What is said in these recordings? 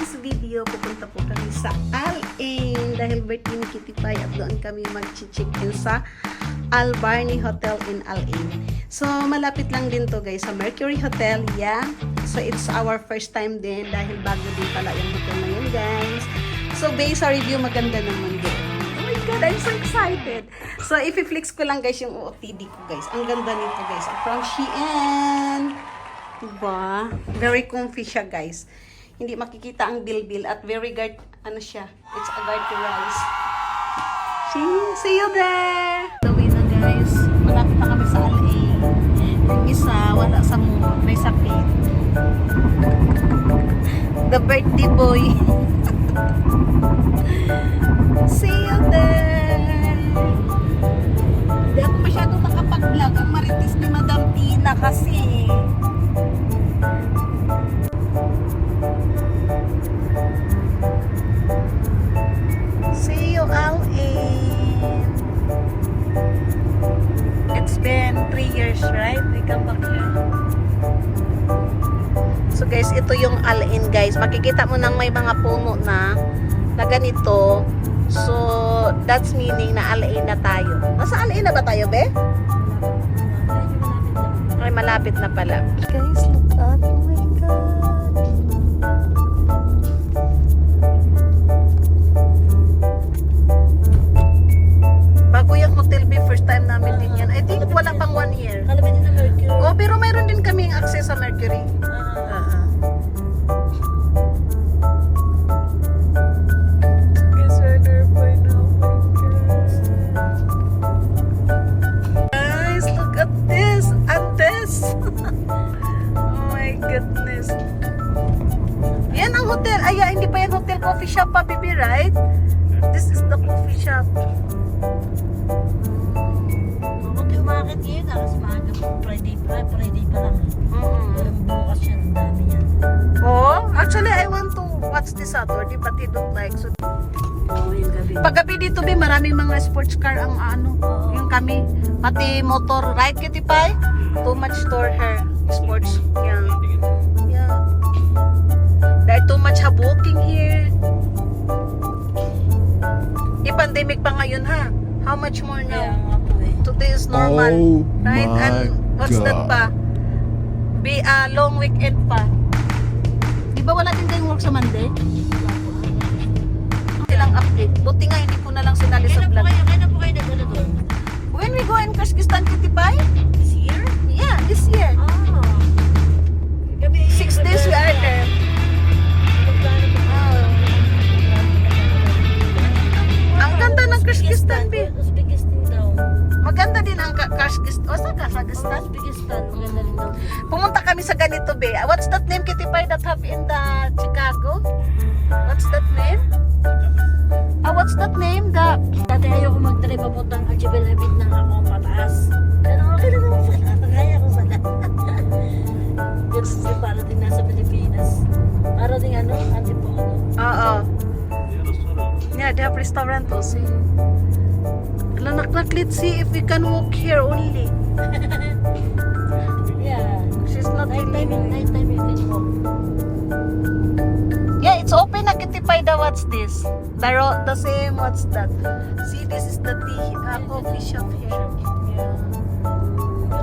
today's video, pupunta po kami sa Al-Ain dahil birthday ni Kitty Pie at doon kami mag-check-in sa Al-Barni Hotel in Al-Ain. So, malapit lang din to guys sa Mercury Hotel, yeah. So, it's our first time din dahil bago din pala yung hotel na yun guys. So, based sa review, maganda naman din. Oh my God, I'm so excited. So, i-flex ko lang guys yung OOTD ko guys. Ang ganda nito guys. From Shein. Diba? Very comfy siya guys. Hindi makikita ang bilbil at very guard, ano siya, it's a guard to rise. See you there! The way na guys, malapit na kami sa Al-Ain. Yung isa, wala sa mood, may sakit. The birthday boy. See you there! Hindi ako masyadong nakapag-vlog. Ang marites ni Madam Tina kasi. See you, Al-Ain. It's been 3 years, right? We come back here. So guys, ito yung Al-Ain guys. Makikita mo nang may mga puno na ganito. So, that's meaning na Al-Ain na tayo. Nasa Al-Ain na ba tayo, be? Ay, malapit na pala. Guys, look at, oh my God. Bago yung hotel, be, first time namin din yan. I think wala pang 1 year. Alam din na Mercury. Oh, pero mayroon din kaming access sa Mercury. Goodness. Yan ang hotel. Ay, hindi pa yan hotel, coffee shop pa, baby, right? This is the coffee shop. Kung di umakit ngayon, kasi maaga po, Friday pa lang. Pero bukas yan, ang dami yan. Oh, actually, I want to watch this Saturday, but they don't like. So, Yung gabi. paggabi dito, be, maraming mga sports car ang yung kami. Pati motor, right, Kitty Pie? Too much store her. Sports, yeah. There too much habuking here. I-pandemic pa ngayon ha. How much more Kaya now? nga po eh. Today is normal. Oh Right? my And what's that God. pa? Be a long weekend pa. Di ba wala din tayong work sa Monday? Silang update. Buti nga hindi ko na lang sinali sa vlog. Kaya na po kayo nagano doon? When we go in Kyrgyzstan, Kitty Pie? This year? Yeah, this year. Ah. Gabi, 6 days we are there. Ang ganda ng Kyrgyzstan, be. Uzbekistan daw. Maganda din ang Kyrgyzstan. O, sa Kazakhstan? Uzbekistan, maganda rin daw. Pumunta kami sa ganito, be. What's that name, Kitty Pie, that have in the Chicago? What's that name? What's that name? Dati ayoko mag-drive papuntang Archibald Habit nang ako pataas. Pero okay na naman pala. Kaya ko pala. Kasi para din nasa Pilipinas. Para din Antipolo. Oo. Yeah, they have restaurant also. Lanak-nak, let's see if we can walk here only. Yeah. She's not Nighttime you can walk. Yeah, it's open na, Kitty Pie. What's this? The same, what's that? See, this is the coffee shop here. Yeah.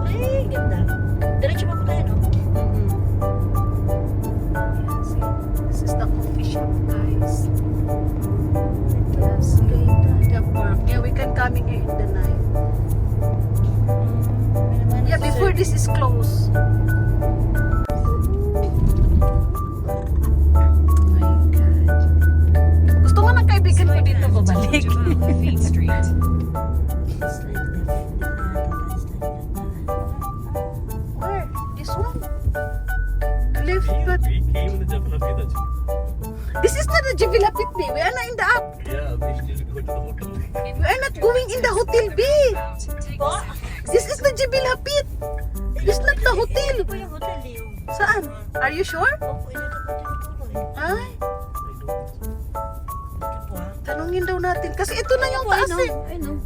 Okay, ganda. Diretso pa po tayo, no? See, this is the coffee shop, guys. Yes, the park. Yeah, we can come in here in the night. Yeah, before this is closed. My God. Gusto nga ng kaibigan ko dito babalik. Where? This one? Left, but this is not the Jivilapit, B. We are not in the app. We are not going in the hotel, B. This is the Jivilapit. This is not the hotel. Ito po yung hotel, yung. Saan? Are you sure? Opo, ito po tinuturo eh. Ay, Ito po ha. tanungin daw natin. Kasi ito na yung taas eh. Ay no.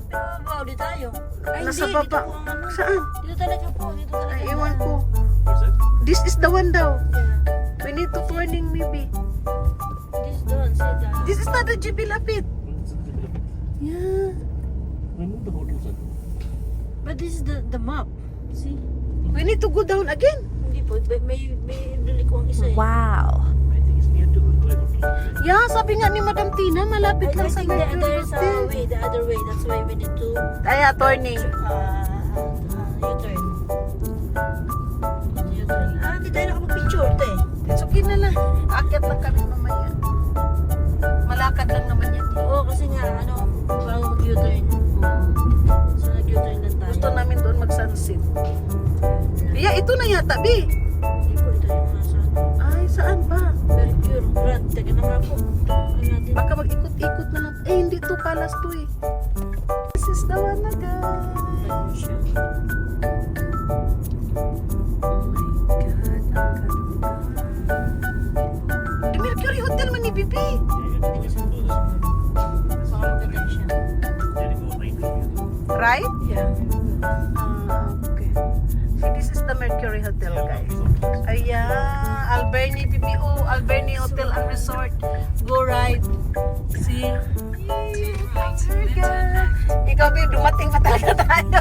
Babaw di tayo. Ay Nasa hindi, baba. dito po ang Saan? Dito talaga po, dito talaga. Ay, ewan ko. This is the one daw. Yeah. We need to warning maybe. This don't say that. This is not the GP Lapid. Yeah. I know the hotels are. But this is the map. See? We need to go down again. Hindi po. May bili ko ang isa eh. Wow. I think it's near to Goy Hotel. Yeah, sabi nga ni Madam Tina, malapit I lang sa think Mercury there's a Hotel. way, the other way. That's why we need to Ay, attorney. U-turn. U-turn. Hindi tayo nakapag-picture ito eh. It's okay na lang. Akyat lang kami mamaya. Malakad lang naman yan. Oo, kasi nga, parang mag-U-turn. So, nag-U-turn lang tayo. Gusto namin doon mag-sunset. Yeah, ito na yata, B. Hindi po, ito yung nasa. Ay, saan ba? Very pure. Brad, teka na nga po. Ano natin? Baka mag-ikot-ikot na lang. Eh, hindi to palas to eh. This is the one na guys. Ano siya? Oh my God, ang ganda. The Mercury Hotel man ni Bibi. Hindi kasi baka maganda siya. Right? Yeah. Okay. So this is the Mercury Hotel, guys. Ayan, Alberni BBO, Alberni Hotel and Resort. Go right. See? Very good. Ikaw, babe, dumating pa talaga tayo.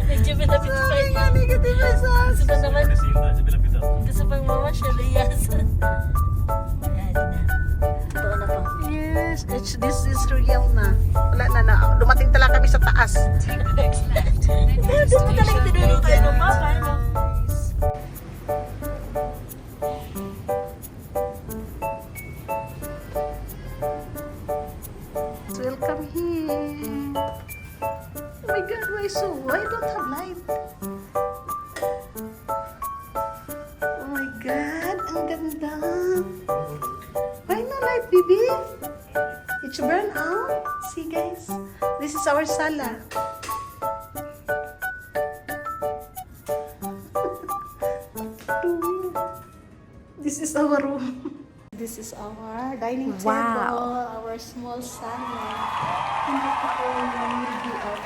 Medyo malapit pa Sabi yun. nga, negative results. Gusto pa naman. Kasi yung sa Pilapita. Gusto pang mama siya, Lias. Ayan na. Totoo na to. Yes, this is real na. Wala na. Dumating talaga kami sa taas. Pero doon mo talaga tinuro tayo ng mapa, ano? Welcome here. Oh my God, why so? Why don't have light? Oh my God, ang ganda. Why no light, baby? It's burn out. See, guys, this is our sala. This is our room. This is our dining table, our small salon. Hindi ko po yung review out.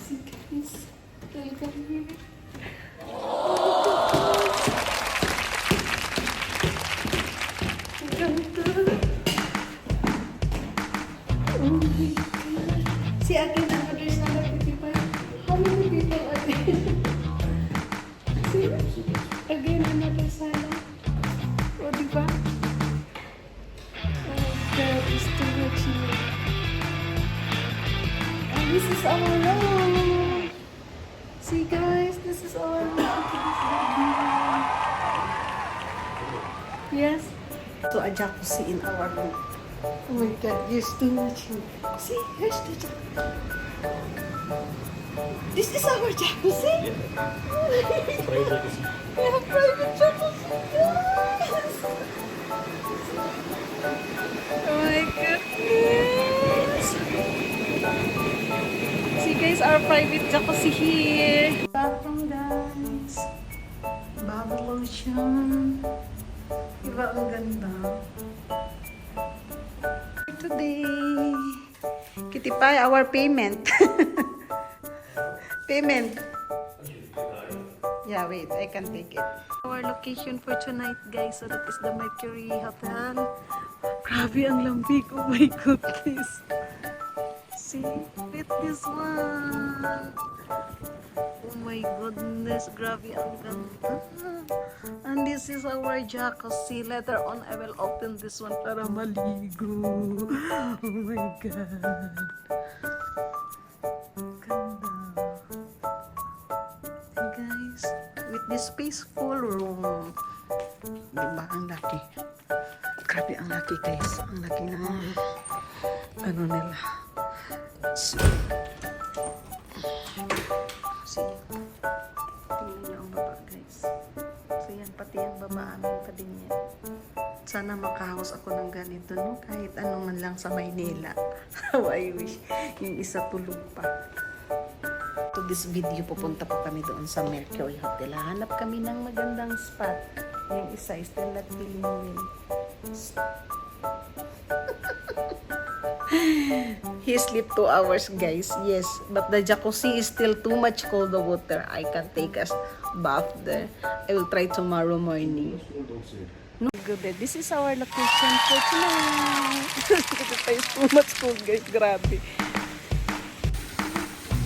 See guys, welcome here. Ang ganda. Oh my God. See again, another salon, 55. How many people are there? See, again, another salon. O, diba? Oh, God, it's too much here. And this is our room. See, guys, this is our room. Look at this bedroom. Yes. So, a jacuzzi in our room. Oh my God, there's too much here. See, here's the jacuzzi. This is our jacuzzi? Private kasi. We have private jacuzzi. Yes. Oh my goodness. See guys, our private jacuzzi here. Bathroom guys. Bubble lotion. Diba ang ganda? Today, Kitty Pie, our payment. Payment. Yeah, wait, I can take it. Our location for tonight, guys. So that is the Mercury Hotel. Grabe ang lambig. Oh my goodness. See, look at this one. Oh my goodness, grabe ang ganda. And this is our jacuzzi. Later on, I will open this one para maligo. Oh my God. Ganda. Hey guys, with this peaceful room. Diba, ang laki. Grabe ang laki guys. Ang laki na ano nila. See, tingnan nyo ang baba guys. So yan, pati ang baba amin pa din yan. Sana makahawas ako ng ganito, no? Kahit ano man lang sa Maynila. How I wish. Yung isa tulog pa. To this video, pupunta po kami doon sa Mercury Hotel. Hanap kami ng magandang spot. Yung isa is still not feeling well. He sleep 2 hours, guys. Yes, but the jacuzzi is still too much cold the water. I can take a bath there. I will try tomorrow morning. No, good. This is our location for tonight. It's too much cold, guys. Grabe.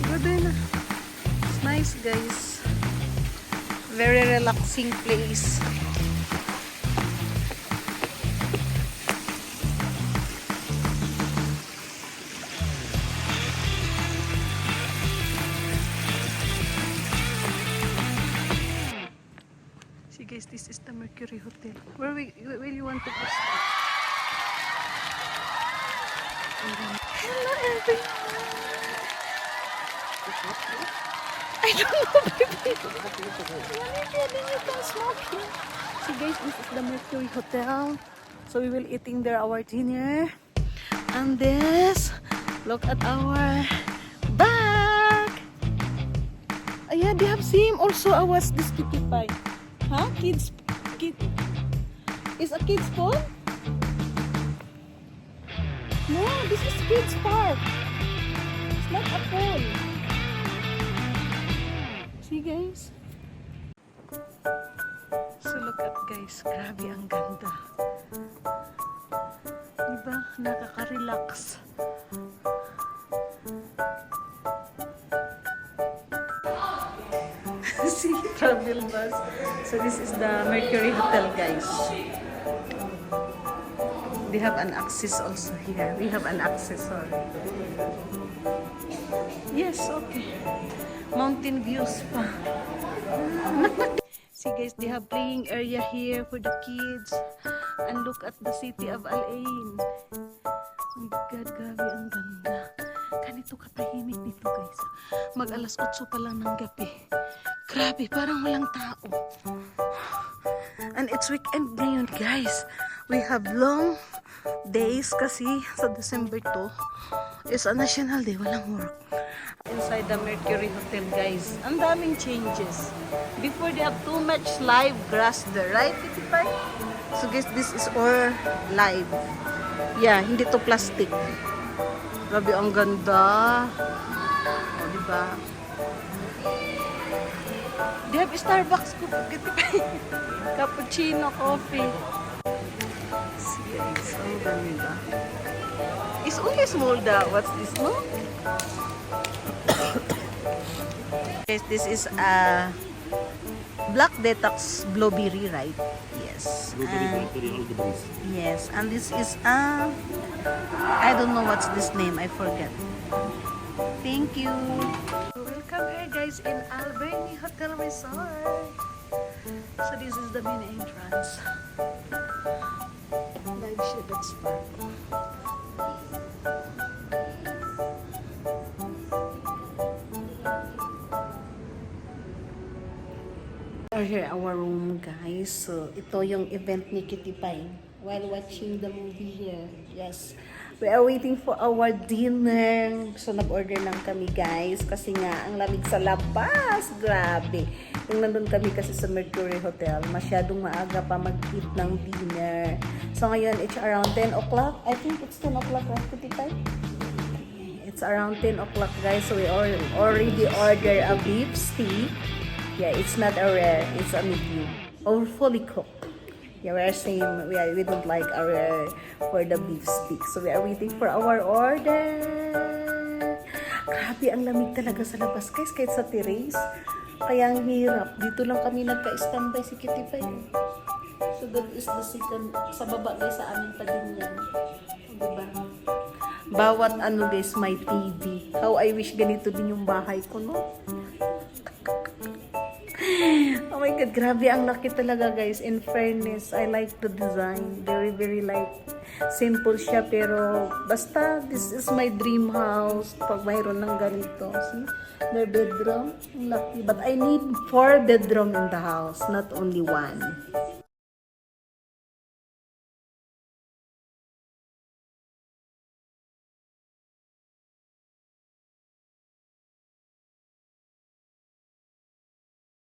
Good na. It's nice, guys. Very relaxing place. See guys, this is the Mercury Hotel. Where you want to go? Hello everyone. I don't know, baby. What are you doing? You can smoke here. See guys, this is the Mercury Hotel. So we will eating there our dinner. And this, look at our bag. Yeah, they have same also awas this kitty pie. Huh? Kids. Is a kids pool? No, this is kids park. It's not a pool. See guys? So look at guys, grabe ang ganda. Diba? Nakaka-relax. See, travel bus. So this is the Mercury Hotel, guys. They have an access also here. We have an access, sorry. Yes, okay. Mountain views pa. See guys, they have playing area here for the kids. And look at the city of Al Ain. Oh my God, grabe ang ganda. Ganito katahimik dito guys. Mag alas 8 pa lang ng gabi. Grabe, parang walang tao. And it's weekend ngayon, guys. We have long days kasi sa December 2 is a national day, walang work. Inside the Mercury Hotel, guys, ang daming changes. Before, they have too much live grass there, right, Kitty Pie? So, guys, this is all live. Yeah, hindi to plastic. Grabe, ang ganda. O, diba? They have Starbucks cappuccino, coffee. See guys, ang ganda. It's only small what's this, no? Guys, this is a black detox blueberry, right? Yes. Yes, and this is I don't know what's this name, I forget. Thank you. Welcome here guys in Alberni Hotel Resort. So this is the main entrance. Live shaded spa. We're here our room guys. So ito yung event ni Kitty Pie while watching the movie here. Yes. We are waiting for our dinner. So, nag-order lang kami, guys. Kasi nga, ang lamig sa labas. Grabe. Yung nandun kami kasi sa Mercury Hotel, masyadong maaga pa mag-eat ng dinner. So, ngayon, it's around 10 o'clock. I think it's 10 o'clock, right, Kitty Pie? It's around 10 o'clock, guys. So, we already ordered a beef steak. Yeah, it's not a rare. It's a medium. Or fully cooked. Yeah, we don't like our for the beef steak. So we are waiting for our order. Grabe, ang lamig talaga sa labas, guys, kahit sa terrace. Kaya ang hirap. Dito lang kami nagka-standby si Kitty Pie. So that is the second, sa baba guys, sa aming pa din yan. Diba? Bawat ano guys, may TV. How I wish ganito din yung bahay ko, no? Oh my God, grabe ang laki talaga guys. In fairness, I like the design. Very, very like simple siya pero basta this is my dream house pag mayroon ng ganito. See? Their bedroom, lucky. But I need 4 bedroom in the house, not only 1.